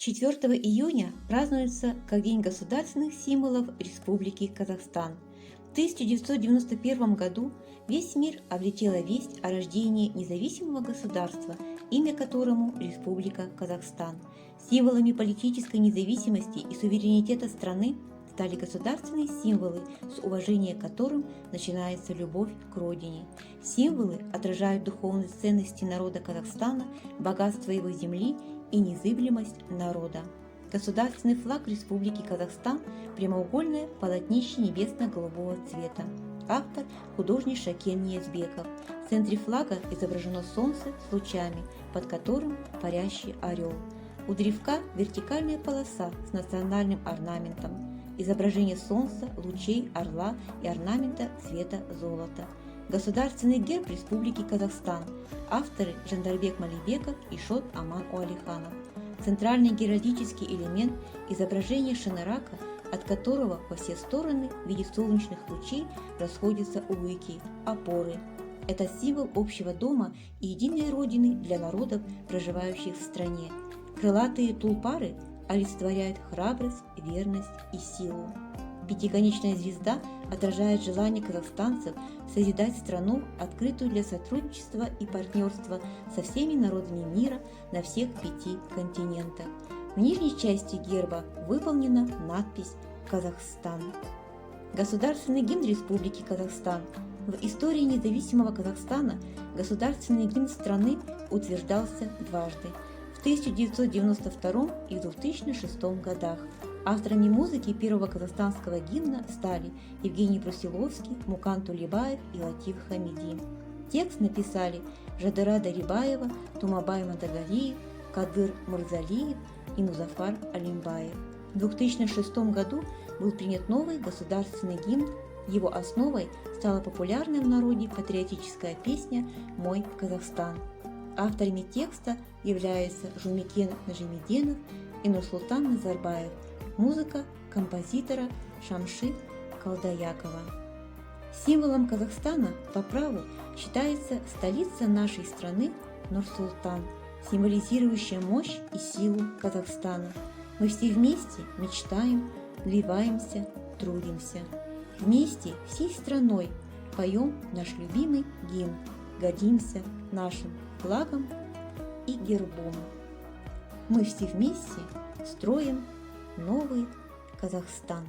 4 июня празднуется как День государственных символов Республики Казахстан. В 1991 году весь мир облетела весть о рождении независимого государства, имя которому Республика Казахстан. Символами политической независимости и суверенитета страны стали государственные символы, с уважения к которым начинается любовь к родине. Символы отражают духовные ценности народа Казахстана, богатство его земли и незыблемость народа. Государственный флаг Республики Казахстан – прямоугольное полотнище небесно-голубого цвета. Автор – художник Шакен Ниязбеков. В центре флага изображено солнце с лучами, под которым парящий орел. У древка вертикальная полоса с национальным орнаментом. Изображение солнца, лучей, орла и орнамента цвета золота. Государственный герб Республики Казахстан. Авторы Жандарбек Малибеков и Шот Аман Уалиханов. Центральный геральдический элемент – изображение шанарака, от которого во все стороны в виде солнечных лучей расходятся улыки, опоры. Это символ общего дома и единой родины для народов, проживающих в стране. Крылатые тулпары олицетворяют храбрость, верность и силу. Пятиконечная звезда отражает желание казахстанцев созидать страну, открытую для сотрудничества и партнерства со всеми народами мира на всех 5 континентах. В нижней части герба выполнена надпись «Казахстан». Государственный гимн Республики Казахстан. В истории независимого Казахстана государственный гимн страны утверждался дважды – в 1992 и 2006 годах. Авторами музыки первого казахстанского гимна стали Евгений Брусиловский, Мукан Тулебаев и Латиф Хамиди. Текст написали Жадыра Дарибаева, Тумабай Мадагалиев, Кадыр Мурзалиев и Музафар Алимбаев. В 2006 году был принят новый государственный гимн. Его основой стала популярная в народе патриотическая песня «Мой Казахстан». Авторами текста являются Жумикен Нажимеденов и Нурсултан Назарбаев. Музыка композитора Шамши Калдаякова. Символом Казахстана по праву считается столица нашей страны Нур-Султан, символизирующая мощь и силу Казахстана. Мы все вместе мечтаем, вливаемся, трудимся. Вместе всей страной поем наш любимый гимн, гордимся нашим флагом и гербом. Мы все вместе строим новый Казахстан.